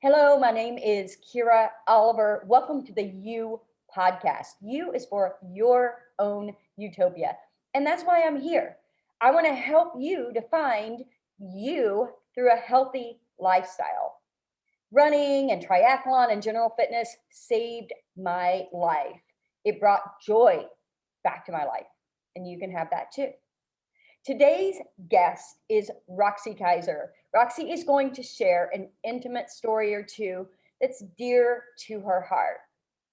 Hello, my name is Kyra Oliver. Welcome to the You podcast. You is for your own utopia. And that's why I'm here. I want to help you to find you through a healthy lifestyle. Running and triathlon and general fitness saved my life. It brought joy back to my life. And you can have that too. Today's guest is Roxy Kaiser. Roxy is going to share an intimate story or two that's dear to her heart.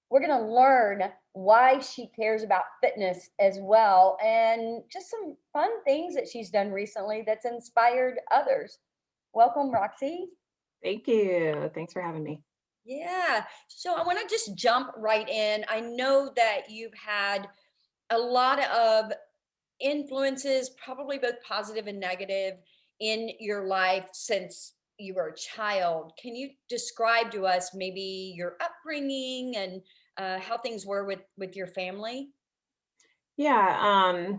We're going to learn why she cares about fitness as well and just some fun things that she's done recently that's inspired others. Welcome, Roxy. Thank you. Thanks for having me. Yeah. So I want to just jump right in. I know that you've had a lot of influences, probably both positive and negative, in your life since you were a child. Can you describe to us maybe your upbringing and how things were with your family? Yeah.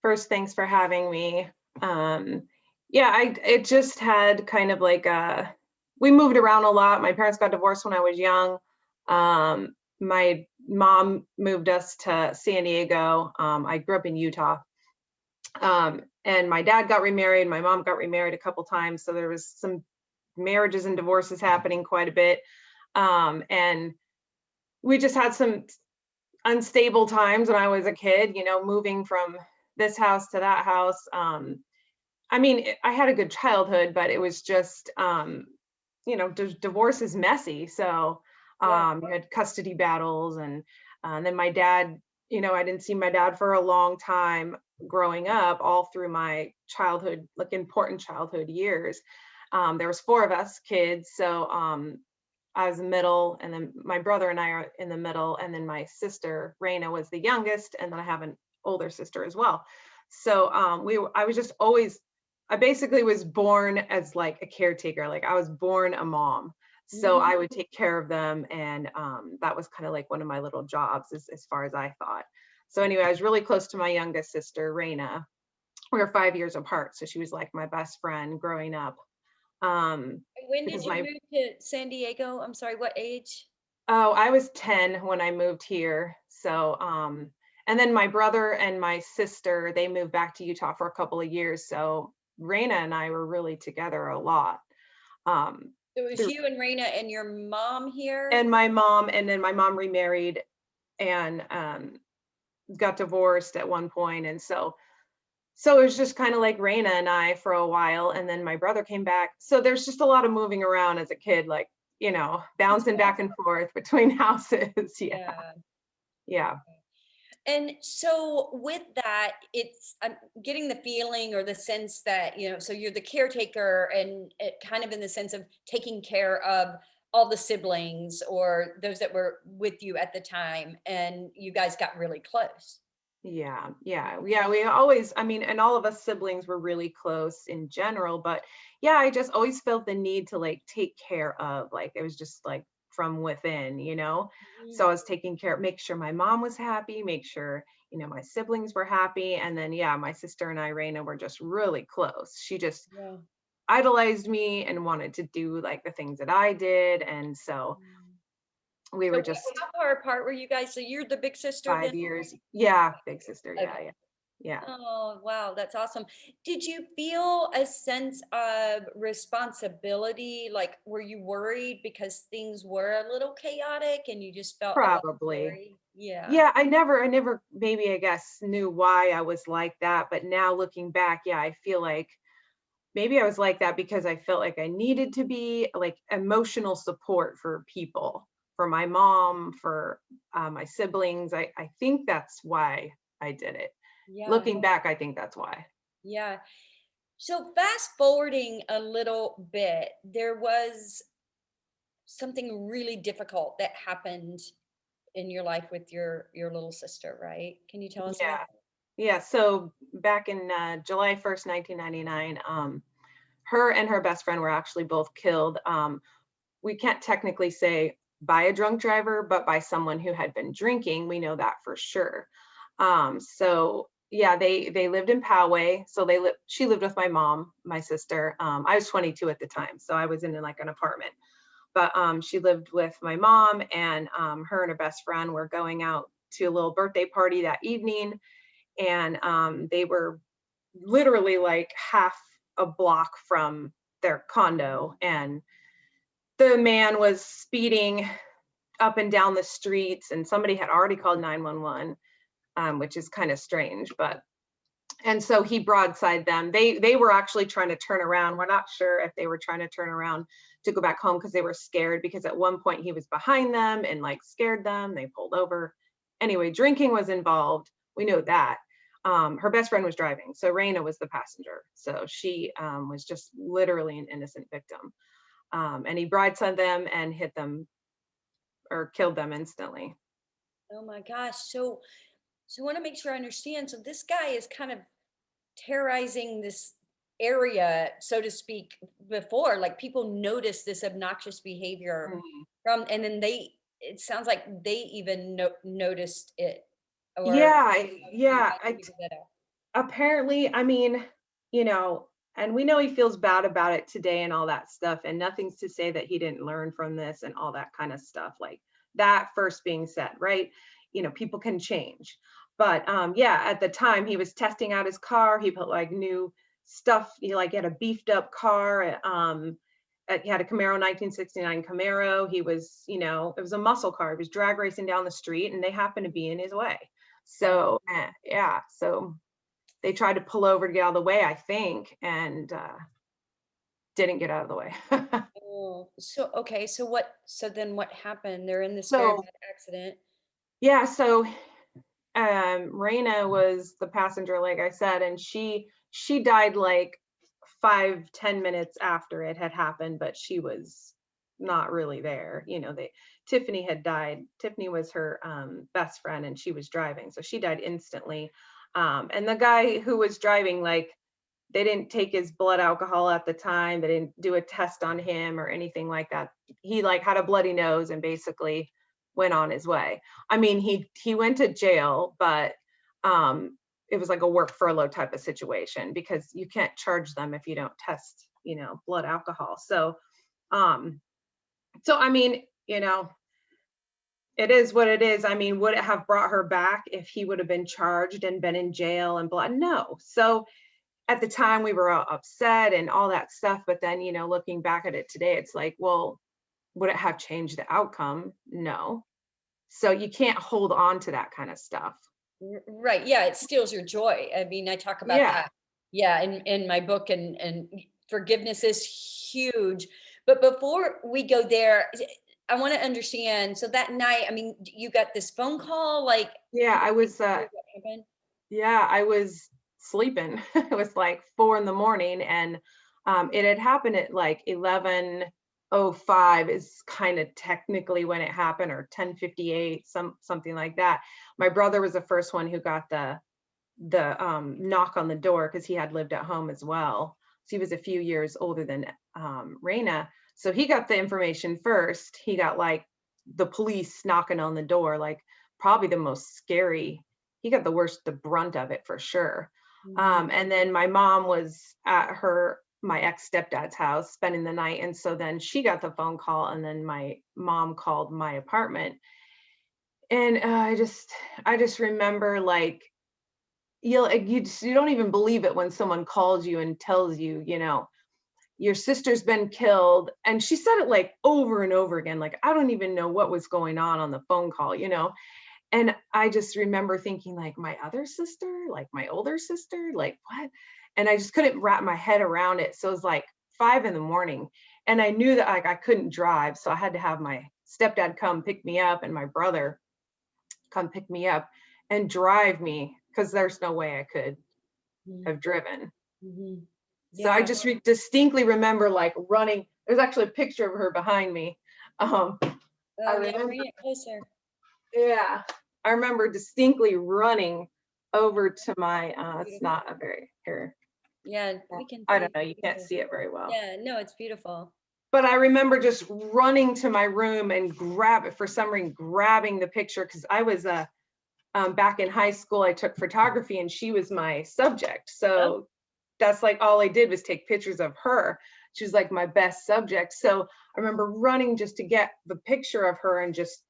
First, thanks for having me. Yeah, I it just had kind of like we moved around a lot. My parents got divorced when I was young. My mom moved us to San Diego. I grew up in Utah. And my dad got remarried. My mom got remarried a couple times. So there was some marriages and divorces happening quite a bit. And we just had some unstable times when I was a kid, moving from this house to that house. I had a good childhood, but it was just, divorce is messy. So Yeah. you had custody battles, and then my dad, I didn't see my dad for a long time growing up, all through my childhood, like important childhood years. There was four of us kids, so I was the middle, and then my brother and I are in the middle, and then my sister Raina was the youngest, and then I have an older sister as well. So I was just always, I basically was born as like a caretaker. Like I was born a mom, so Mhm. I would take care of them, and that was kind of like one of my little jobs, as far as I thought. So anyway, I was really close to my youngest sister Raina. We were 5 years apart, so she was like my best friend growing up. Um, When did because you my move to San Diego? I'm sorry, what age? Oh, I was 10 when I moved here. So, and then my brother and my sister, they moved back to Utah for a couple of years. So Raina and I were really together a lot. Um, It was through, you and Raina and your mom here? and my mom, and then my mom remarried and got divorced at one point. And so it was just kind of like Raina and I for a while. And then my brother came back. So there's just a lot of moving around as a kid, like, That's bouncing back awesome. and forth between houses. Yeah. Yeah. Yeah. And so with that, I'm getting the feeling or the sense that, so you're the caretaker and it kind of in the sense of taking care of all the siblings or those that were with you at the time, and you guys got really close. Yeah, yeah, yeah. We always, and all of us siblings were really close in general, but yeah, I just always felt the need to like take care of, like, it was just like from within. So Mhm. I was taking care, make sure my mom was happy, make sure, my siblings were happy. And then, yeah, my sister and I, Raina, were just really close. She just Yeah. idolized me and wanted to do like the things that I did. And so Mm. we So were just how far apart were you guys? So you're the big sister then? 5 years. Yeah, big sister. Yeah, Okay. yeah, yeah. Oh, wow, that's awesome. Did you feel a sense of responsibility? Like, were you worried because things were a little chaotic and you just felt a lot of Probably. worry? Yeah. Yeah, I never maybe I guess knew why I was like that, but now looking back, yeah, I feel like maybe I was like that because I felt like I needed to be like emotional support for people, for my mom, for my siblings. I think that's why I did it. Yeah. Looking back, I think that's why. Yeah. So fast forwarding a little bit, there was something really difficult that happened in your life with your little sister, right? Can you tell us about Yeah. Yeah, so back in July 1st, 1999, her and her best friend were actually both killed. We can't technically say by a drunk driver, but by someone who had been drinking. We know that for sure. So yeah, they lived in Poway. So she lived with my mom, my sister. I was 22 at the time, so I was in like an apartment. But she lived with my mom, and her and her best friend were going out to a little birthday party that evening. And they were literally like half a block from their condo. And the man was speeding up and down the streets, and somebody had already called 911, which is kind of strange. But and so he broadside them. They were actually trying to turn around. We're not sure if they were trying to turn around to go back home because they were scared, because at one point he was behind them and like scared them. They pulled over. Anyway, drinking was involved. We know that. Her best friend was driving, so Raina was the passenger. So she was just literally an innocent victim. And he broadsided them and hit them or killed them instantly. Oh my gosh. So I want to make sure I understand. So this guy is kind of terrorizing this area, so to speak, before, like people notice this obnoxious behavior Mhm. from, and then it sounds like they even noticed it, or Yeah, you yeah. guys figured that out. Apparently, I mean, you know, and we know he feels bad about it today and all that stuff. And nothing's to say that he didn't learn from this and all that kind of stuff. Like that first being said, right? People can change. But yeah, at the time he was testing out his car. He put like new stuff. He had a beefed up car. He had a Camaro, 1969 Camaro. It was a muscle car. He was drag racing down the street, and they happened to be in his way. So yeah, so they tried to pull over to get out of the way, I think, and didn't get out of the way. Oh, so okay, so then what happened? They're in this very So bad accident. yeah, so Raina was the passenger, like I said, and she died like 5-10 minutes after it had happened, but she was not really there. Tiffany had died. Tiffany was her best friend, and she was driving, so she died instantly. And the guy who was driving, like, they didn't take his blood alcohol at the time. They didn't do a test on him or anything like that. He like had a bloody nose and basically went on his way. I mean, he went to jail, but it was like a work furlough type of situation, because you can't charge them if you don't test, blood alcohol. Um, so I mean, it is what it is. I mean, would it have brought her back if he would have been charged and been in jail and blood? No. So at the time we were all upset and all that stuff, but then looking back at it today, it's like, well, would it have changed the outcome? No. So you can't hold on to that kind of stuff. Right. Yeah, it steals your joy. I mean, I talk about Yeah. that. Yeah, in my book, and forgiveness is huge. But before we go there, I want to understand. So that night, I mean, you got this phone call, like, Yeah, can you take me through what happened? I was sleeping. It was like 4 in the morning, and it had happened at like 11:05 is kind of technically when it happened, or 10:58, something like that. My brother was the first one who got the knock on the door, because he had lived at home as well. So he was a few years older than Raina. So he got the information first. He got like the police knocking on the door, like probably the most scary. He got the brunt of it for sure. Mhm. And then my mom was at my ex stepdad's house spending the night. And so then she got the phone call, and then my mom called my apartment. And I just remember, like, you don't even believe it when someone calls you and tells you, your sister's been killed. And she said it like over and over again. Like, I don't even know what was going on the phone call. And I just remember thinking, like, my other sister, like my older sister, like what? And I just couldn't wrap my head around it. So it was like 5 in the morning, and I knew that like I couldn't drive. So I had to have my stepdad come pick me up and my brother come pick me up and drive me, because there's no way I could Mhm. have driven. Mhm. So I Yeah. just distinctly remember like running. There's actually a picture of her behind me. Um, I Oh yeah, remember, bring it closer. yeah, I remember distinctly running over to my, it's Beautiful. not a very, here, Yeah, we can I see don't it. know, you can't Beautiful. see it very well. Yeah, no, it's beautiful. But I remember just running to my room and for some reason, grabbing the picture, because back in high school, I took photography and she was my subject. Oh, So that's like all I did was take pictures of her. She was like my best subject. So I remember running just to get the picture of her and just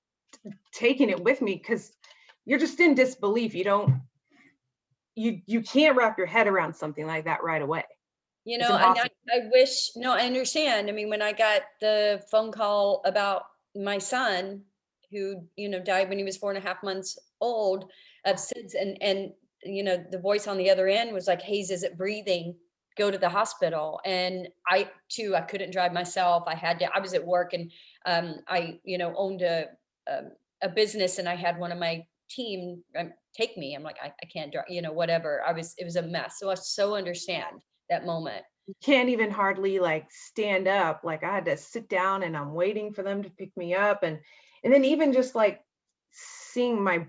taking it with me, because you're just in disbelief. You can't wrap your head around something like that right away. you It's know, and impossible. I wish, no, I understand. I mean, when I got the phone call about my son who, died when he was 4.5 months old of SIDS, and the voice on the other end was like, Hayes isn't breathing, go to the hospital. And I too, I couldn't drive myself. I was at work, and I, owned a business, and I had one of my team take me. I'm like, I can't drive, whatever. It was a mess. So I so understand that moment. You can't even hardly like stand up. Like I had to sit down and I'm waiting for them to pick me up. And then even just like seeing my,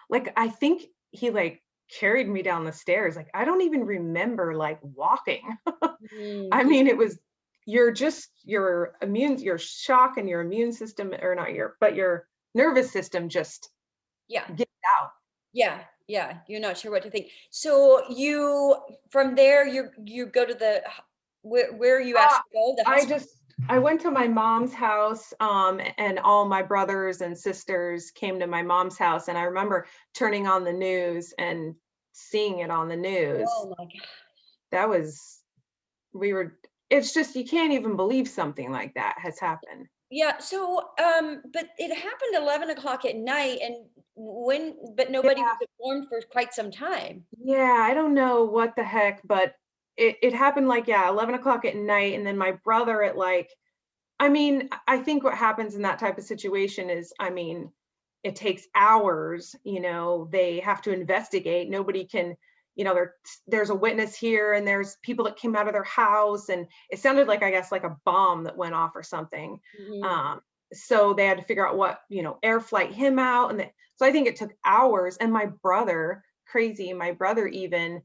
like, I think he like carried me down the stairs. Like I don't even remember like walking. Mm, I mean, it was, your shock and your immune system, or not but your nervous system just yeah, gets out. yeah, yeah. You're not sure what to think. So you, from there, you go to where are you Uh, asked to go? The I hospital. just I went to my mom's house, and all my brothers and sisters came to my mom's house, and I remember turning on the news and seeing it on the news. Oh my God. That was we were It's just you can't even believe something like that has happened. Yeah. So, but it happened 11 o'clock at night, and but nobody Yeah, was informed for quite some time. yeah, I don't know what the heck, but it happened like, yeah, 11 o'clock at night, and then my brother at like, I mean, I think what happens in that type of situation is, I mean, it takes hours, they have to investigate. Nobody can, there's a witness here and there's people that came out of their house, and it sounded like, I guess, like a bomb that went off or something. Mhm. Um, so they had to figure out what, air flight him out. So I think it took hours. And my brother, crazy, my brother even,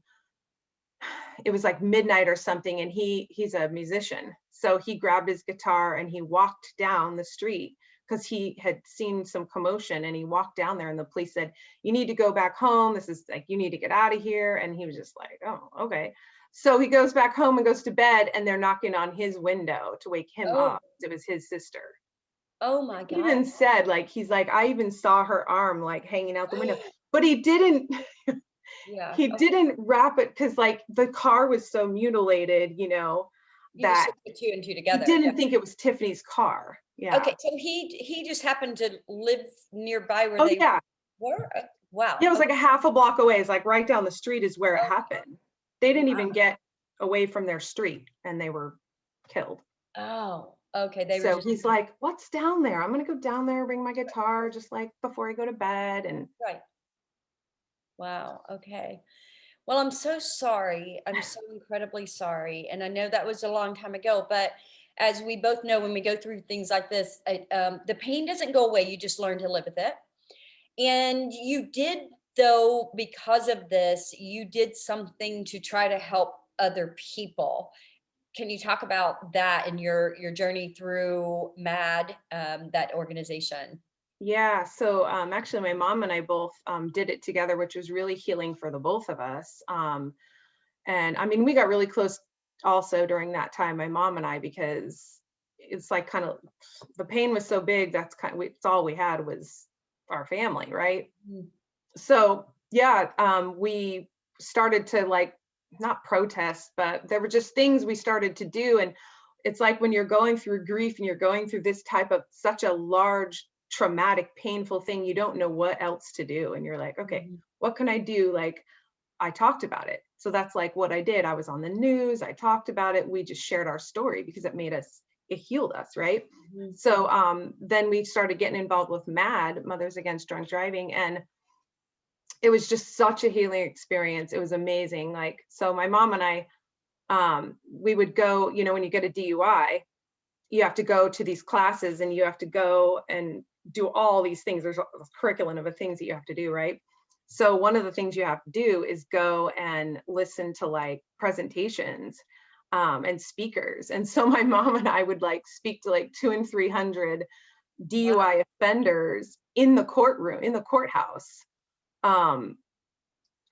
it was like midnight or something, and he's a musician, so he grabbed his guitar and he walked down the street because he had seen some commotion, and he walked down there and the police said, you need to go back home, this is like, you need to get out of here. And he was just like, oh, okay. So he goes back home and goes to bed, and they're knocking on his window to wake him Oh, up. It was his sister. oh my He God. even said, like, he's like, I even saw her arm like hanging out the window, but he didn't Yeah. he Okay. didn't wrap it, because like the car was so mutilated, You just that put two and two he together. Yeah. didn't think it was Tiffany's car. Yeah. Okay. So he just happened to live nearby where Oh they yeah. were. Wow. Yeah, it was Okay. like a half a block away. It's like right down the street is where it Oh, happened. They didn't wow. even get away from their street and they were killed. Oh, okay. They were So just he's like, what's down there? I'm gonna go down there, bring my guitar just like before I go to bed. And right. Wow. Okay. Well, I'm so sorry. I'm so incredibly sorry. And I know that was a long time ago, but as we both know, when we go through things like this, the pain doesn't go away. You just learn to live with it. And you did, though, because of this, you did something to try to help other people. Can you talk about that and your journey through MADD, that organization? yeah, so actually my mom and I both did it together, which was really healing for the both of us. And I mean, we got really close also during that time, my mom and I, because it's like kind of the pain was so big. That's it's all we had was our family, right? Mm. So yeah, we started to like not protest, but there were just things we started to do. And it's like when you're going through grief and you're going through this type of such a large, traumatic, painful thing, you don't know what else to do. And you're like, okay, Mhm. what can I do? Like, I talked about it. So that's like what I did. I was on the news, I talked about it. We just shared our story because it healed us, right? Mhm. So then we started getting involved with MADD, Mothers Against Drunk Driving. And it was just such a healing experience. It was amazing. Like, so my mom and I, we would go, when you get a DUI, you have to go to these classes and you have to go and do all these things. There's a curriculum of things that you have to do, right? So one of the things you have to do is go and listen to like presentations and speakers. And so my mom and I would like speak to like 200 and 300 Wow. DUI offenders in the courtroom, in the courthouse. Um,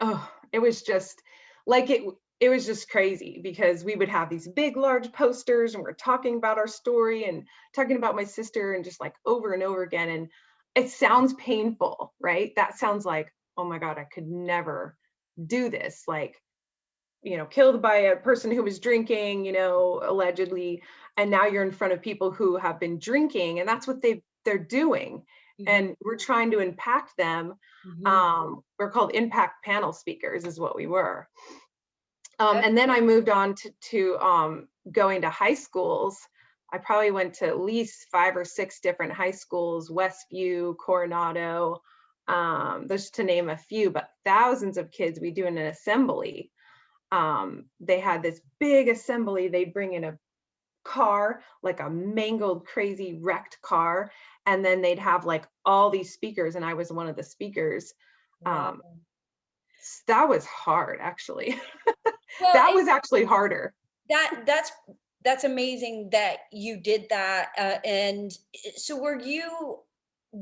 oh, it was just like it was just crazy because we would have these big large posters and we're talking about our story and talking about my sister and just like over and over again. And it sounds painful, right? That sounds like, oh my God, I could never do this. Like, killed by a person who was drinking, allegedly, and now you're in front of people who have been drinking, and that's what they're doing. Mhm, And we're trying to impact them. mhm. We're called impact panel speakers, is what we were. That's And then I moved on to going to high schools. I probably went to at least 5 or 6 different high schools, Westview, Coronado, just to name a few, but thousands of kids. We do an assembly. They had this big assembly. They'd bring in a car, like a mangled, crazy, wrecked car, and then they'd have like all these speakers, and I was one of the speakers. wow. Um, that was hard, actually. Well, That was actually harder. that's amazing that you did that. And so were you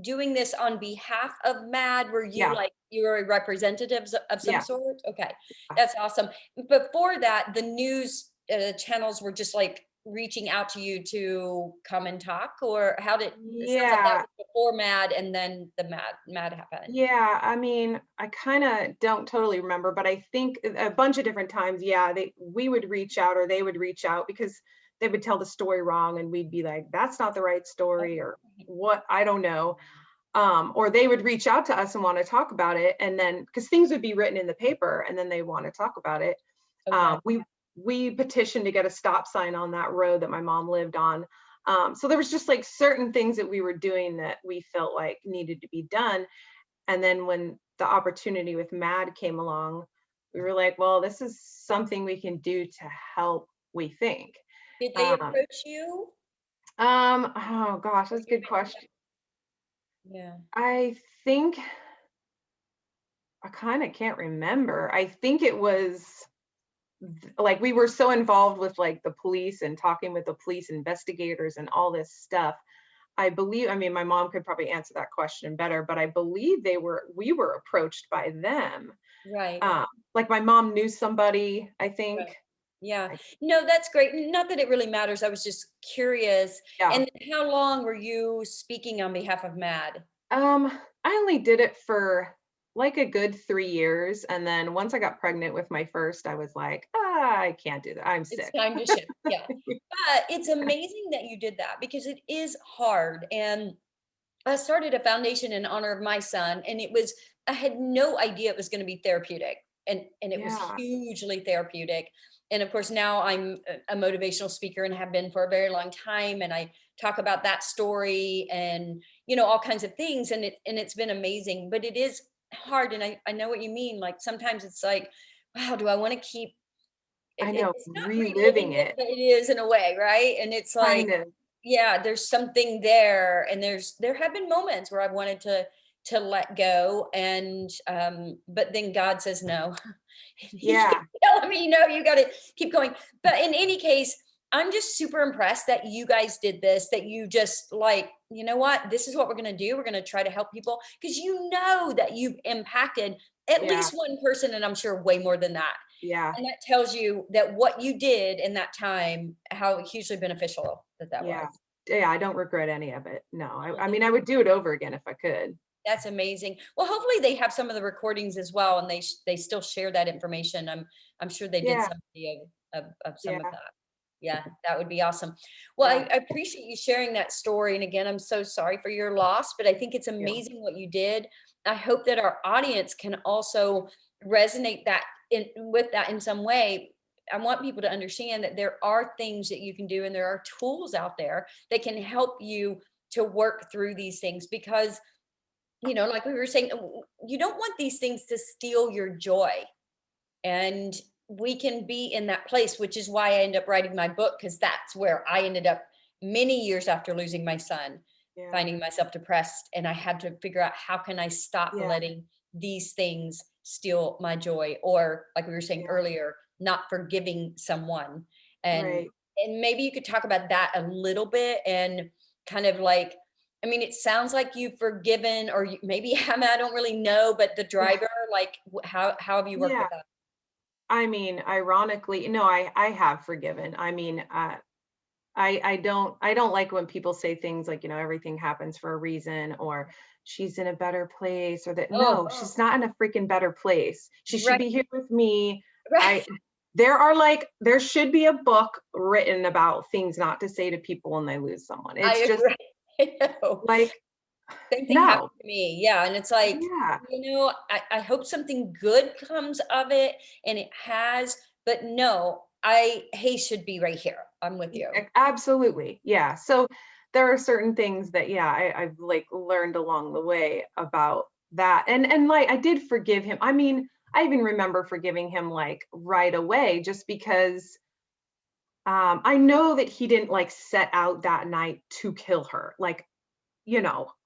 doing this on behalf of MADD? Were you Yeah, like you were a representative of some yeah. sort? Okay, that's awesome. Before that, the news channels were just like reaching out to you to come and talk, or how did it sounds like that Yeah, was before MADD and then the MADD happened. yeah. I mean, I kind of don't totally remember, but I think a bunch of different times, yeah, we would reach out or they would reach out because they would tell the story wrong and we'd be like, that's not the right story or what, I don't know. Or they would reach out to us and want to talk about it, and then because things would be written in the paper and then they want to talk about it. Okay. We petitioned to get a stop sign on that road that my mom lived on. So there was just like certain things that we were doing that we felt like needed to be done. And then when the opportunity with MADD came along, we were like, well, this is something we can do to help, we think. Did they Um, approach you? oh gosh, Or that's a you good question. Yeah. I think I kind of can't remember. I think it was like we were so involved with like the police and talking with the police investigators and all this stuff. I mean, my mom could probably answer that question better, but I believe we were approached by them. Right. Um, like my mom knew somebody, I think. Right. Yeah. I, No, that's great. Not that it really matters. I was just curious. yeah. And how long were you speaking on behalf of MADD? I only did it for like a good 3 years. And then once I got pregnant with my first, I was like, I can't do that. I'm It's sick. time to shift. Yeah. But it's amazing that you did that because it is hard. And I started a foundation in honor of my son, and I had no idea it was going to be therapeutic. And it was Yeah. hugely therapeutic. And of course, now I'm a motivational speaker and have been for a very long time. And I talk about that story and, all kinds of things. And it's been amazing, but it is hard. And I know what you mean. Like sometimes it's like, wow, do I want to keep I know, it's not reliving reliving it, it, but it is in a way, right? And it's like, kind of. yeah, there's something there, and there have been moments where I've wanted to let go, and but then God says no. And he Yeah, keeps telling me, no, you got to keep going. But in any case, I'm just super impressed that you guys did this, that you just like, you know what, this is what we're going to do. We're going to try to help people because you know that you've impacted at yeah, least one person, and I'm sure way more than that. yeah, And that tells you that what you did in that time, how hugely beneficial that was. yeah. Yeah, I don't regret any of it. No, I Mhm. mean, I would do it over again if I could. That's amazing. Well, hopefully they have some of the recordings as well, and they still share that information. I'm sure they did Yeah, some video of some of yeah, that. Yeah, that would be awesome. Well, yeah. I appreciate you sharing that story. And again, I'm so sorry for your loss, but I think it's You. amazing what you did. I hope that our audience can also resonate that with that in some way. I want people to understand that there are things that you can do and there are tools out there that can help you to work through these things because like we were saying, you don't want these things to steal your joy. And we can be in that place, which is why I ended up writing my book, because that's where I ended up many years after losing my son, Yeah, finding myself depressed. And I had to figure out how can I stop yeah, letting these things steal my joy, or like we were saying yeah. earlier, not forgiving someone. And Right. and maybe you could talk about that a little bit and kind of like I mean, it sounds like you've forgiven, or maybe I don't really know, but the driver, like, how have you worked Yeah. with that? I mean, ironically, no, I have forgiven. I mean, I don't like when people say things like, everything happens for a reason, or she's in a better place, or that. Oh, No, she's not in a freaking better place. She should right, be here with me. right. I there should be a book written about things not to say to people when they lose someone. I It's just agree. I know. like, Same thing happened no. to me. Yeah. And it's like, Yeah. I hope something good comes of it, and it has, but no, Hay should be right here. I'm with you. Absolutely. Yeah. So there are certain things that, yeah, I've like learned along the way about that. And like I did forgive him. I mean, I even remember forgiving him like right away, just because I know that he didn't like set out that night to kill her. Like,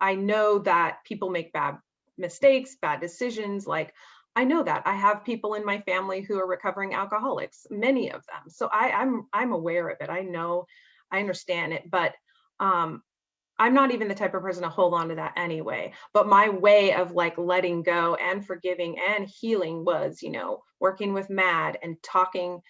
I know that people make bad mistakes, bad decisions. Like, I know that. I have people in my family who are recovering alcoholics, many of them. So I'm aware of it. I know, I understand it, but um I'm not even the type of person to hold on to that anyway. But my way of like letting go and forgiving and healing was, working with MADD and talking,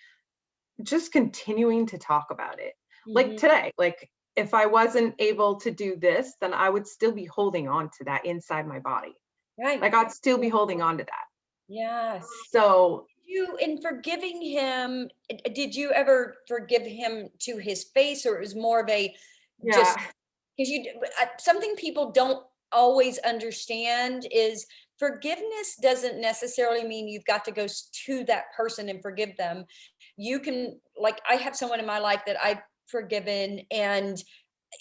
just continuing to talk about it. Like Mhm. today, like if I wasn't able to do this, then I would still be holding on to that inside my body. Right. Like I'd still be holding on to that. Yeah. So You, in forgiving him, did you ever forgive him to his face, or it was more of a yeah. just because something people don't always understand is forgiveness doesn't necessarily mean you've got to go to that person and forgive them. You can, like, I have someone in my life that I've forgiven, and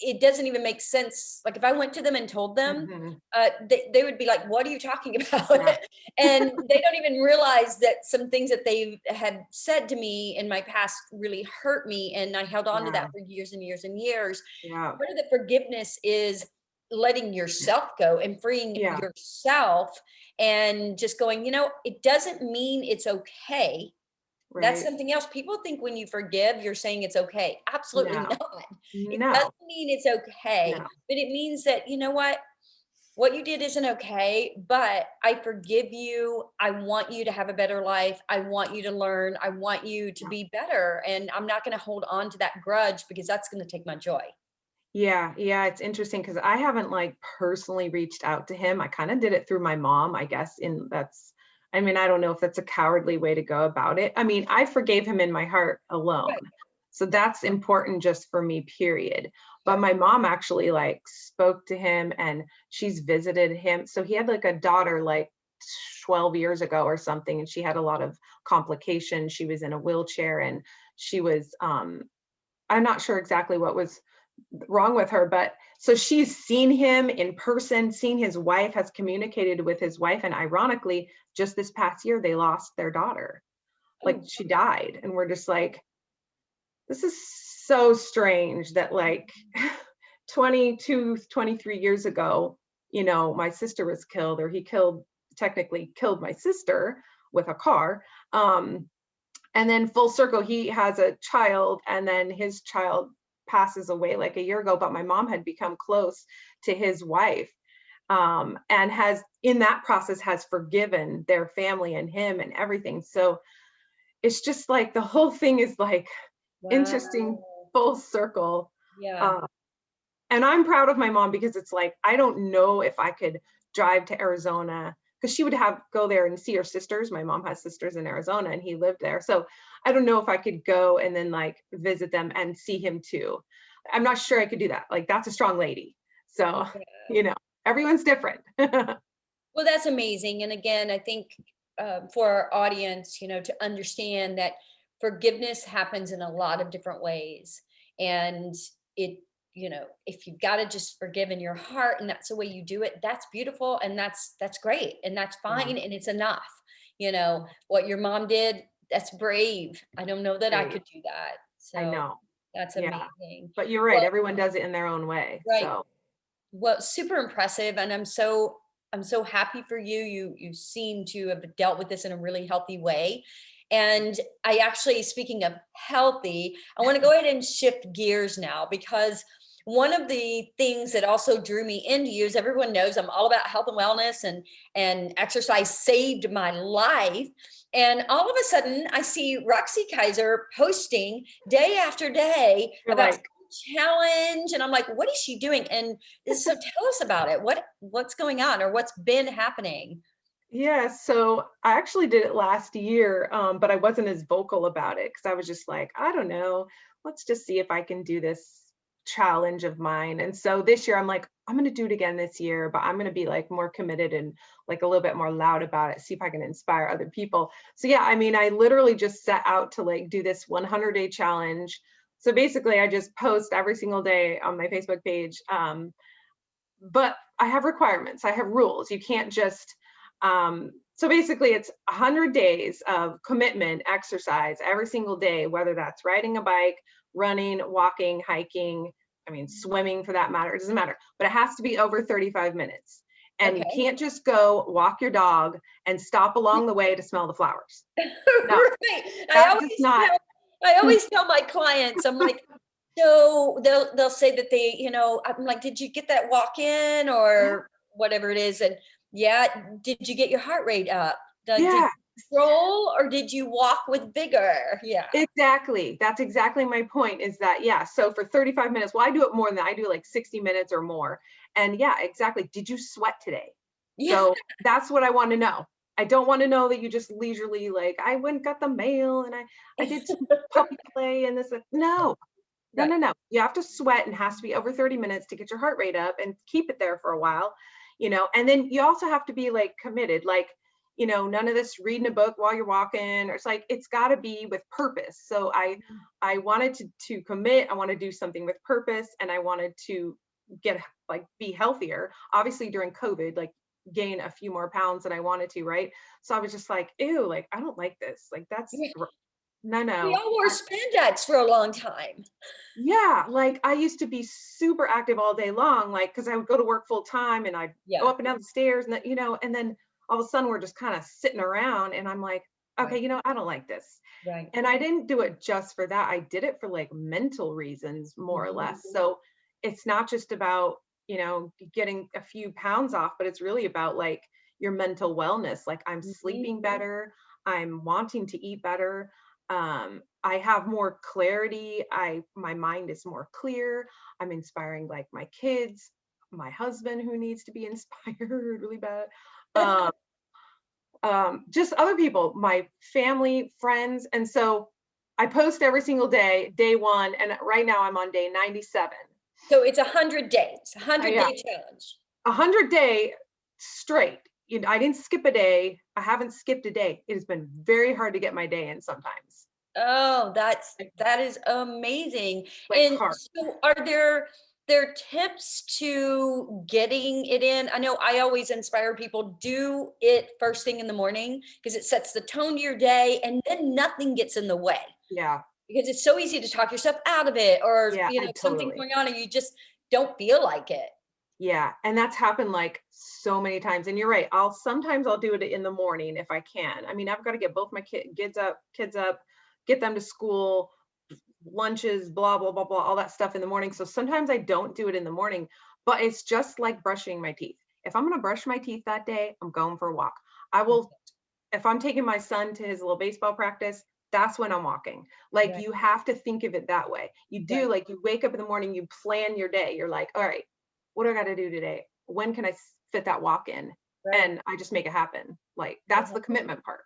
it doesn't even make sense. Like if I went to them and told them, Mhm. they would be like, "What are you talking about?" Yeah. And they don't even realize that some things that they had said to me in my past really hurt me, and I held on to that Yeah. for years and years and years. Yeah. Part of the forgiveness is letting yourself go and freeing Yeah. yourself, and just going, it doesn't mean it's okay. That's Right. something else. People think when you forgive, you're saying it's okay. Absolutely No. not. It No. doesn't mean it's okay, No. but it means that, what you did isn't okay, but I forgive you. I want you to have a better life. I want you to learn. I want you to Yeah. be better. And I'm not going to hold on to that grudge, because that's going to take my joy. Yeah, yeah, it's interesting because I haven't like personally reached out to him. I kind of did it through my mom, I guess. I mean, I don't know if that's a cowardly way to go about it. I mean, I forgave him in my heart alone. Right. So that's important just for me, period. But Yep. my mom actually like spoke to him and she's visited him. So he had like a daughter like 12 years ago or something, and she had a lot of complications. She was in a wheelchair and she was I'm not sure exactly what was wrong with her, but so she's seen him in person, seen his wife, has communicated with his wife, and ironically, just this past year they lost their daughter. Like Oh, she died, and we're just like, this is so strange that like 22, 23 years ago, my sister was killed, or he technically killed my sister with a car. And then full circle, he has a child, and then his child passes away like a year ago. But my mom had become close to his wife, and has in that process has forgiven their family and him and everything. So it's just like the whole thing is like wow. interesting, full circle. Yeah. Uh, and I'm proud of my mom because it's like, I don't know if I could drive to Arizona, because she would have go there and see her sisters. My mom has sisters in Arizona and he lived there. So I don't know if I could go and then like visit them and see him too. I'm not sure I could do that. Like that's a strong lady. So, Yeah. you know, everyone's different. Well, that's amazing. And again, I think for our audience, to understand that forgiveness happens in a lot of different ways. And it, if you've got to just forgive in your heart and that's the way you do it, that's beautiful. And that's great. And that's Yeah, fine. And it's enough. What your mom did, that's brave. I don't know that I right. could do that. I So know. that's Yeah. amazing. But you're right. Well, Everyone does it in their own way. right. So Well, super impressive, and I'm so happy for you. You seem to have dealt with this in a really healthy way. And I actually, speaking of healthy, I want to go ahead and shift gears now, because one of the things that also drew me into you is everyone knows I'm all about health and wellness, and exercise saved my life. And all of a sudden I see Roxy Kaiser posting day after day You're about like, challenge, and I'm like, what is she doing? And so tell us about it. What's going on, or what's been happening? yeah, so I actually did it last year, but I wasn't as vocal about it because I was just like, I don't know, let's just see if I can do this challenge of mine. And so this year I'm like, I'm going to do it again this year, but I'm going to be like more committed and like a little bit more loud about it, see if I can inspire other people. So yeah, I mean, I literally just set out to like do this 100-day challenge. So basically, I just post every single day on my Facebook page. But I have requirements, I have rules. You can't just, so basically it's 100 days of commitment exercise every single day, whether that's riding a bike, running, walking, hiking, I mean, swimming for that matter, it doesn't matter, but it has to be over 35 minutes. And you Okay. can't just go walk your dog and stop along the way to smell the flowers. No, Right. that's just not. I always tell my clients, I'm like, so they'll say that they, I'm like, did you get that walk in Yeah, or whatever it is? And yeah, did you get your heart rate up? Did yeah. you stroll or did you walk with vigor? Yeah. Exactly. That's exactly my point is that, yeah. So for 35 minutes, well, I do it more than that. I do like 60 minutes or more. And yeah, exactly. Did you sweat today? Yeah. So that's what I want to know. I don't want to know that you just leisurely, like, I went and got the mail and I did some puppy play and this. No, no, Right. no, no. You have to sweat and has to be over 30 minutes to get your heart rate up and keep it there for a while, and then you also have to be like committed, like, none of this reading a book while you're walking, or it's like, it's got to be with purpose. So I wanted to commit, I want to do something with purpose, and I wanted to get like be healthier. Obviously during COVID, like gain a few more pounds than I wanted to, right? So I was just like, ew, like I don't like this. Like no, We no. all wore spandex for a long time. Yeah, like I used to be super active all day long, like because I would go to work full time and I'd go Yeah. up and down the stairs and and then all of a sudden we're just kind of sitting around and I'm like, okay, Right. I don't like this. Right. And I didn't do it just for that. I did it for like mental reasons, more or Mhm. less. So it's not just about, getting a few pounds off, but it's really about like your mental wellness. Like I'm Mhm. sleeping better, I'm wanting to eat better. I have more clarity. My mind is more clear. I'm inspiring like my kids, my husband who needs to be inspired really bad. Um, just other people, my family, friends. And so I post every single day, day one, and right now I'm on day 97. So it's 100 days, a Yeah, 100-day challenge. 100-day straight. I didn't skip a day. I haven't skipped a day. It has been very hard to get my day in sometimes. Oh, Like, that is amazing. like And hard. so are there tips to getting it in? I know I always inspire people, do it first thing in the morning because it sets the tone to your day and then nothing gets in the way. Yeah. Because it's so easy to talk yourself out of it, or Yeah, I something's totally. going on and you just don't feel like it. Yeah, and that's happened like so many times. And you're right. I'll do it in the morning if I can. I mean, I've got to get both my kids up, get them to school, lunches, blah blah blah blah, all that stuff in the morning. So sometimes I don't do it in the morning, but it's just like brushing my teeth. If I'm going to brush my teeth that day, I'm going for a walk. I will if I'm taking my son to his little baseball practice, that's when I'm walking. Like Right, you have to think of it that way. You do right, like you wake up in the morning, you plan your day. You're like, all right, what do I got to do today? When can I fit that walk in? right. And I just make it happen. Like I that's love the commitment part.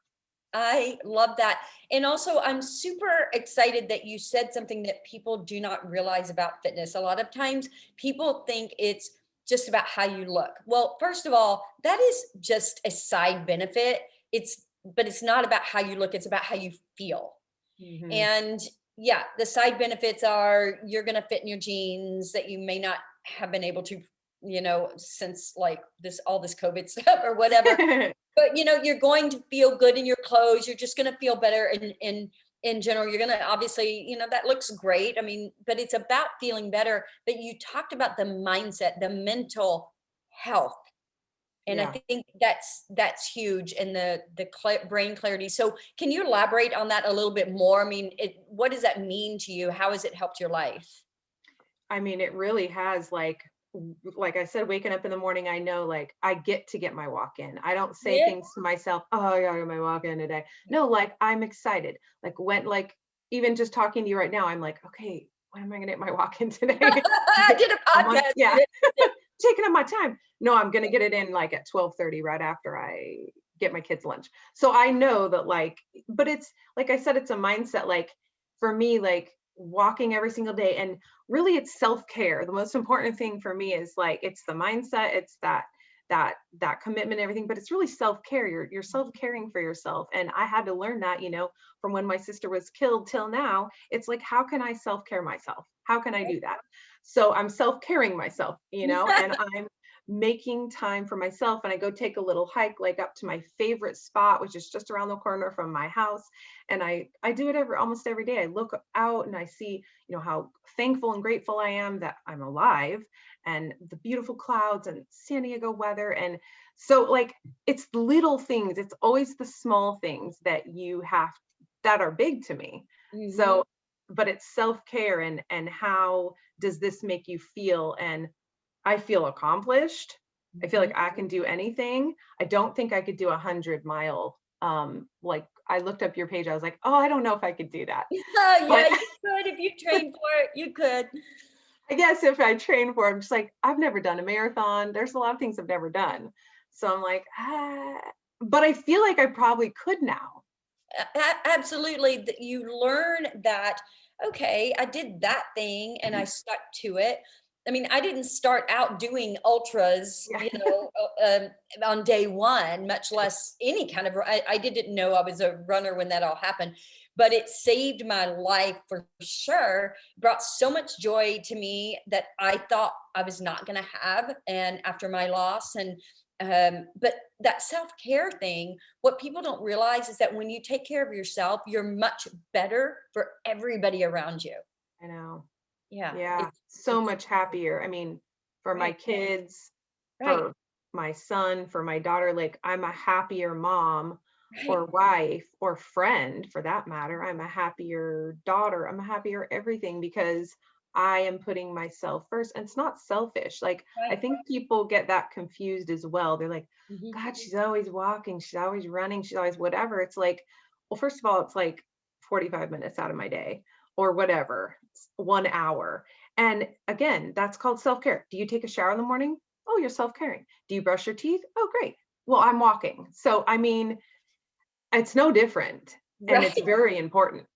I love that. And also, I'm super excited that you said something that people do not realize about fitness. A lot of times people think it's just about how you look. Well, first of all, that is just a side benefit. But it's not about how you look, it's about how you feel. Hmm. And yeah, the side benefits are you're going to fit in your jeans that you may not have been able to, since like all this COVID stuff or whatever. But you're going to feel good in your clothes. You're just going to feel better in general. You're going to obviously, that looks great. I mean, but it's about feeling better. But you talked about the mindset, the mental health, and I Yeah. think that's huge, and the brain clarity. So can you elaborate on that a little bit more? I mean, what does that mean to you? How has it helped your life? I mean, it really has like I said, waking up in the morning, I know like I get to get my walk in. I don't say Yeah. things to myself, oh, I gotta get my walk in today. No, like I'm excited. Like even just talking to you right now, I'm like, okay, when am I gonna get my walk in today? I did a podcast Yeah, today. taking up my time. No, I'm gonna get it in like at 12:30 right after I get my kids lunch. So I know that like, but it's like I said, it's a mindset. Like for me, like walking every single day, and really it's self-care. The most important thing for me is like it's the mindset, it's that commitment, everything, but it's really self-care. You're self-caring for yourself. And I had to learn that, from when my sister was killed till now. It's like, how can I self-care myself? How can I do that? So I'm self-caring myself, and I'm making time for myself. And I go take a little hike, like up to my favorite spot, which is just around the corner from my house. And I do it almost every day. I look out and I see, how thankful and grateful I am that I'm alive, and the beautiful clouds and San Diego weather. And so like, it's little things. It's always the small things that are big to me. Mhm. So, but it's self-care, and how does this make you feel? And I feel accomplished. I feel like I can do anything. I don't think I could do 100-mile. Like I looked up your page. I was like, oh, I don't know if I could do that. Yeah, But you could if you trained for it. You could. I guess if I train for it, I'm just like, I've never done a marathon. There's a lot of things I've never done. So I'm like, but I feel like I probably could now. Absolutely. That you learn that, okay, I did that thing and I stuck to it. I mean, I didn't start out doing ultras, Yeah. on day one, much less any kind of, I didn't know I was a runner when that all happened, but it saved my life for sure. Brought so much joy to me that I thought I was not going to have. And after my loss, but that self-care thing, what people don't realize is that when you take care of yourself, you're much better for everybody around you. I know. Yeah, Yeah. So it's much happier. I mean, for my right, kids, right, for my son, for my daughter, like I'm a happier mom right. or wife or friend for that matter. I'm a happier daughter. I'm a happier everything because I am putting myself first. And it's not selfish. Like I Right. think people get that confused as well. They're like, Mhm. God, she's always walking, she's always running, she's always whatever. It's like, well, first of all, it's like 45 minutes out of my day or whatever, 1 hour. And again, that's called self-care. Do you take a shower in the morning? Oh, you're self-caring. Do you brush your teeth? Oh, great. Well, I'm walking. So, I mean, it's no different, and it's Right. very important.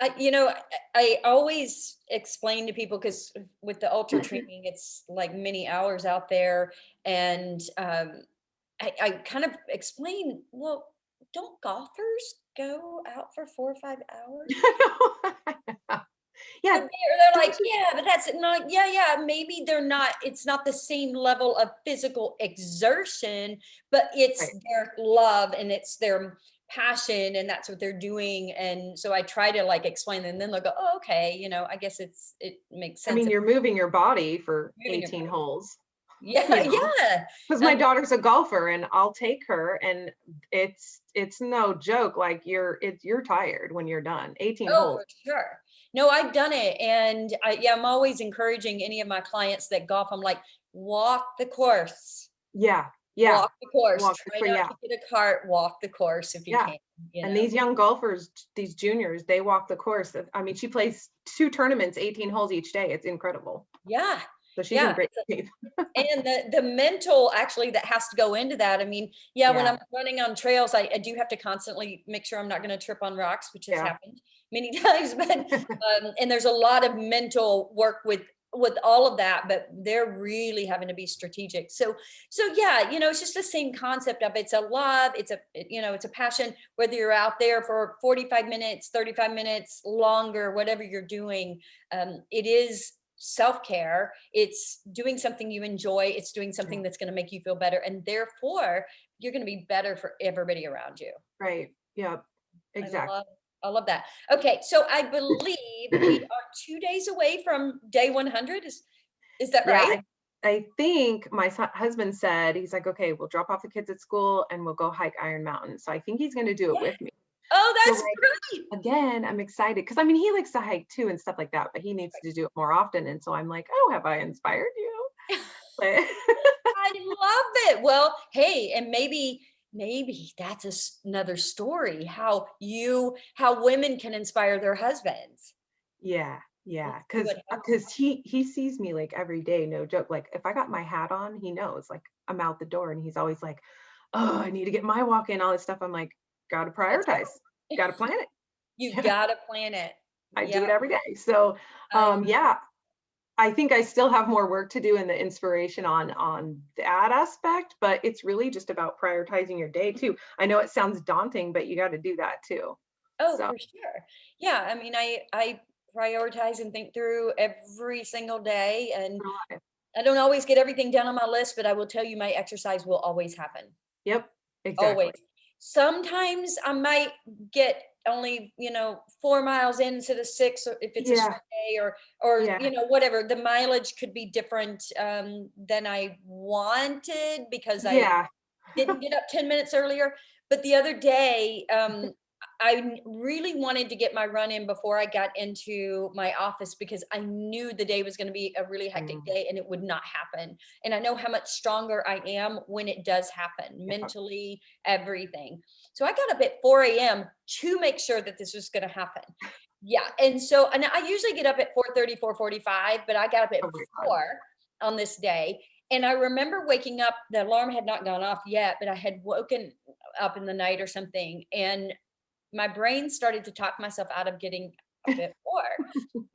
I always explain to people because with the ultra training, it's like many hours out there. And I kind of explain, well, don't golfers go out for 4 or 5 hours? Yeah, But they're don't like, you? yeah, but that's not, yeah, maybe they're not, it's not the same level of physical exertion, but it's Right. their love and it's their passion and that's what they're doing. And so I try to like explain and then they'll go, oh, okay, I guess it makes I sense mean, of you're moving your body for moving your 18 body. holes, Yeah, yeah. because my Um, daughter's a golfer and I'll take her, and it's no joke. Like you're tired when you're done. 18 oh, holes. for sure. No, I've done it. And I'm always encouraging any of my clients that golf. I'm like, walk the course. Yeah, yeah. Walk the course. Walk the Try course. not Yeah, to get a cart. Walk the course if you yeah. can, And these young golfers, these juniors, they walk the course. I mean, she plays 2 tournaments, 18 holes each day. It's incredible. Yeah. So she's in Yeah. great shape. And the mental actually that has to go into that. I mean, yeah, when Yeah, I'm running on trails, I do have to constantly make sure I'm not going to trip on rocks, which has yeah. happened many times. But and there's a lot of mental work with all of that, but they're really having to be strategic. So yeah, it's just the same concept of it's a love, it's a passion, whether you're out there for 45 minutes, 35 minutes longer, whatever you're doing. It is self-care. It's doing something you enjoy. It's doing Yeah. something that's going to make you feel better. And therefore, you're going to be better for everybody around you. Right. Yep. I Exactly. love I love that. Okay, so I believe we are 2 days away from day 100. Is that Yeah, right? I think my husband said, he's like, okay, we'll drop off the kids at school and we'll go hike Iron Mountain. So I think he's going to do it Yeah. with me. Oh, So that's like, great. again, I'm excited because I mean, he likes to hike too and stuff like that, but he needs to do it more often. And so I'm like, oh, have I inspired you? But I love it. Well, hey, and maybe that's another story how women can inspire their husbands. yeah, yeah, Let's see what happens. because he sees me like every day, no joke. Like if I got my hat on, he knows like I'm out the door, and he's always like, oh, I need to get my walk in, all this stuff. I'm like, gotta Let's go. prioritize, gotta plan it. You Yeah, gotta plan it. I do Yeah, it every day. So I love yeah, I think I still have more work to do in the inspiration on that aspect, but it's really just about prioritizing your day too. I know it sounds daunting, but you got to do that too. Oh, So for sure. Yeah, I mean, I prioritize and think through every single day, and I don't always get everything done on my list, but I will tell you my exercise will always happen. yep, Always. exactly. Sometimes I might get only, 4 miles in instead of 6, or if it's a Yeah, short day, or yeah, whatever. The mileage could be different than I wanted because I yeah, didn't get up 10 minutes earlier. But the other day, really wanted to get my run in before I got into my office because I knew the day was going to be a really hectic mm, day and it would not happen. And I know how much stronger I am when it does happen, yeah, mentally, everything. So I got up at 4 a.m. to make sure that this was going to happen. Yeah. And I usually get up at 4:30, 4:45, but I got up at oh my God. 4 on this day. And I remember waking up, the alarm had not gone off yet, but I had woken up in the night or something. And my brain started to talk myself out of getting up at 4.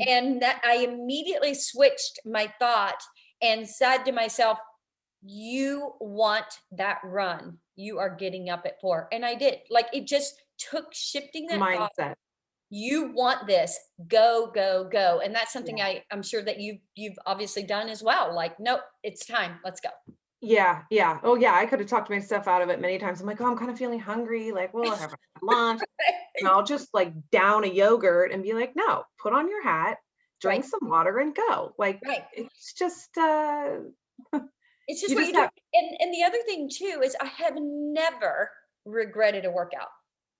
And that I immediately switched my thought and said to myself, you want that run. You are getting up at 4. And I did. Like it just took shifting The that thought. mindset. You want this. Go, go, go. And that's something Yeah. I'm sure that you've obviously done as well. Like, nope, it's time. Let's go. Yeah, yeah. Oh yeah, I could have talked myself out of it many times. I'm like, oh, I'm kind of feeling hungry. Like, well, I have lunch. And I'll just like down a yogurt and be like, no, put on your hat, Right. drink some water and go. Like Right. it's just It's just you what you just do. have And the other thing too is I have never regretted a workout,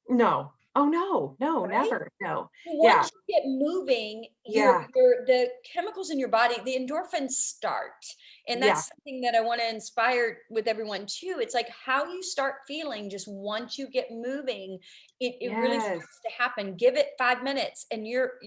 no. Oh no, no, right? never. No. Yeah, Once you get moving, yeah, the chemicals in your body, the endorphins start. And yeah, that's something that I want to inspire with everyone too. It's like how you start feeling just once you get moving, it really yes. starts to happen. Give it 5 minutes and you're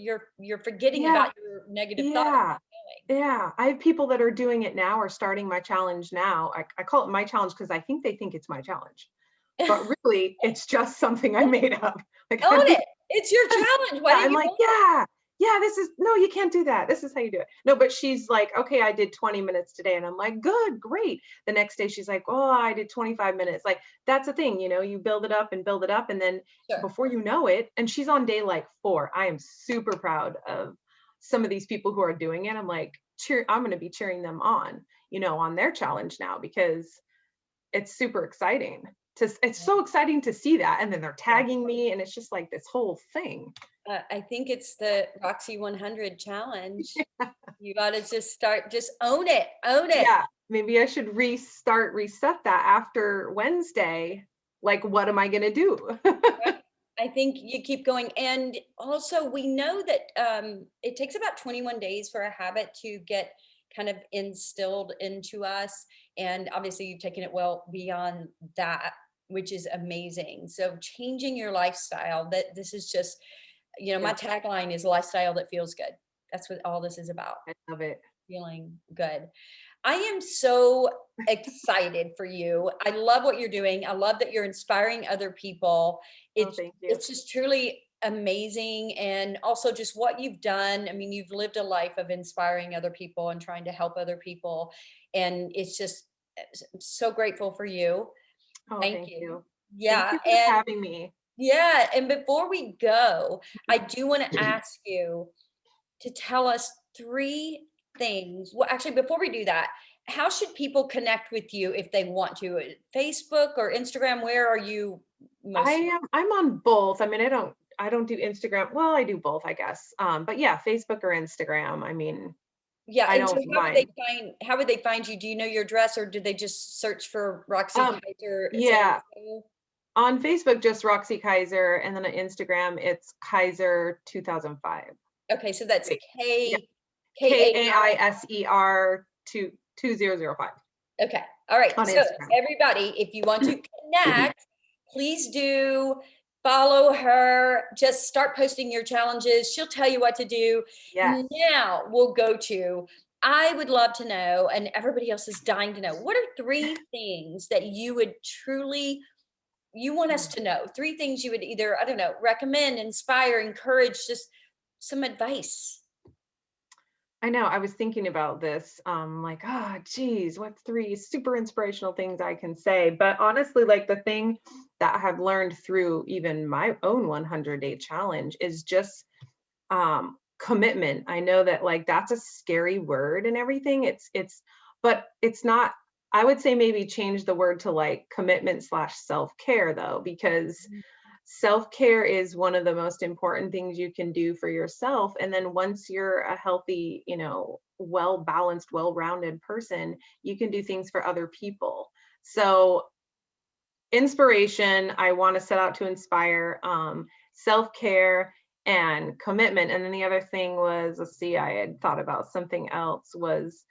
forgetting Yeah, about your negative thoughts. yeah. Yeah. I have people that are doing it now or starting my challenge now. I call it my challenge because I think they think it's my challenge. But really, it's just something I made up. Like Own I'm it. It's your challenge. Why yeah, don't I'm you like, own it? "Yeah, yeah, this is no, you can't do that. This is how you do it." No, but she's like, "Okay, I did 20 minutes today." And I'm like, "Good, great." The next day she's like, "Oh, I did 25 minutes." Like that's the thing, you build it up and build it up and then Sure. before you know it, and she's on day like 4. I am super proud of some of these people who are doing it. I'm like, I'm going to be cheering them on their challenge now because it's super exciting. It's so exciting to see that and then they're Yeah. tagging me and it's just like this whole thing. I think it's the Roxy 100 challenge. You got to just own it, own it. Yeah, maybe I should reset that after Wednesday. Like, what am I gonna do? Right. I think you keep going. And also, we know that it takes about 21 days for a habit to get kind of instilled into us. And obviously, you've taken it well beyond that, which is amazing. So, changing your lifestyle, that this is just, my Yeah, tagline is lifestyle that feels good. That's what all this is about, I love it. feeling good. I am so excited for you. I love what you're doing. I love that you're inspiring other people. Oh, It's thank you. it's just truly amazing, and also just what you've done. I mean, you've lived a life of inspiring other people and trying to help other people, and it's just I'm so grateful for you. Oh, Thank thank you. you. Thank Yeah, you for and having me. yeah, and before we go, I do want to ask you to tell us 3 things. Well, actually, before we do that, how should people connect with you if they want to? Facebook or Instagram? Where are you most? I'm on both. I mean, I don't do Instagram. Well, I do both, I guess. But yeah, Facebook or Instagram. I mean, Yeah, I and so don't mind. how would they find you? Do you know your address, or did they just search for Roxy Um, Kaiser? yeah, On Facebook, just Roxy Kaiser, and then on Instagram, it's Kaiser 2005. Okay, so that's Wait, yeah, Kaiser. Kaiser 2005 Okay. All right. on So Instagram. everybody, if you want to connect, please do follow her. Just start posting your challenges. She'll tell you what to do. Yes. Now we'll go to, I would love to know, and everybody else is dying to know, what are three things that you would truly, you want us to know? Three things you would either, I don't know, recommend, inspire, encourage, just some advice. I know. I was thinking about this. Like, oh, geez, what's three super inspirational things I can say? But honestly, like the thing that I have learned through even my own 100-day challenge is just commitment. I know that like that's a scary word and everything. But it's not. I would say maybe change the word to like commitment slash self-care though, because self-care is one of the most important things you can do for yourself. And then once you're a healthy, well balanced, well rounded person, you can do things for other people. So inspiration, I want to set out to inspire, self-care and commitment. And then the other thing was, let's see, I had thought about something else was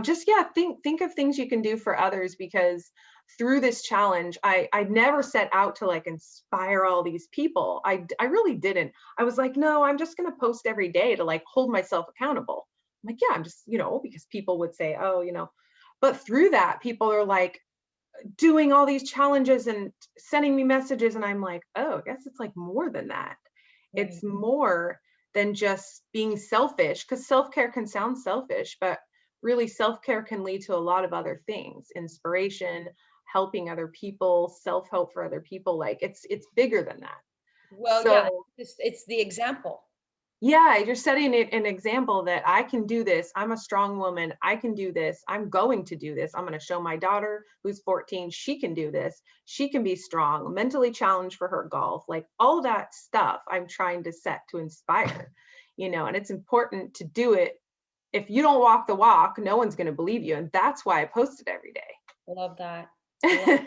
just yeah, think of things you can do for others, because through this challenge, I never set out to like inspire all these people. I really didn't. I was like, no, I'm just gonna post every day to like hold myself accountable. I'm like, yeah, I'm just, because people would say, oh, but through that, people are like, doing all these challenges and sending me messages, and I'm like, oh, I guess it's like more than that. Right. It's more than just being selfish, because self-care can sound selfish, but really self-care can lead to a lot of other things: inspiration, helping other people, self-help for other people. Like it's bigger than that. Well, yeah, So it's the example. yeah, you're setting it an example that I can do this. I'm a strong woman. I can do this. I'm going to do this. I'm going to show my daughter who's 14, she can do this. She can be strong, mentally challenged for her golf. Like all that stuff I'm trying to set to inspire, and it's important to do it. If you don't walk the walk, no one's going to believe you. And that's why I post it every Love that. Love. day.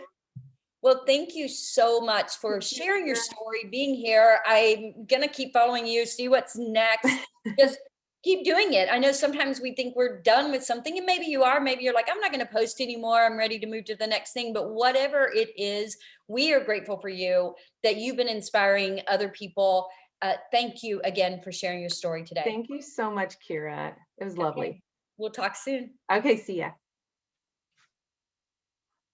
Well, thank you so much for sharing your story, being here. I'm gonna keep following you, see what's next. Just keep doing it. I know sometimes we think we're done with something, and maybe you are. Maybe you're like, I'm not gonna post anymore. I'm ready to move to the next thing. But whatever it is, we are grateful for you that you've been inspiring other people. Thank you again for sharing your story today. Thank you so much, Kyra. It was Okay, lovely. we'll talk soon. Okay, see ya.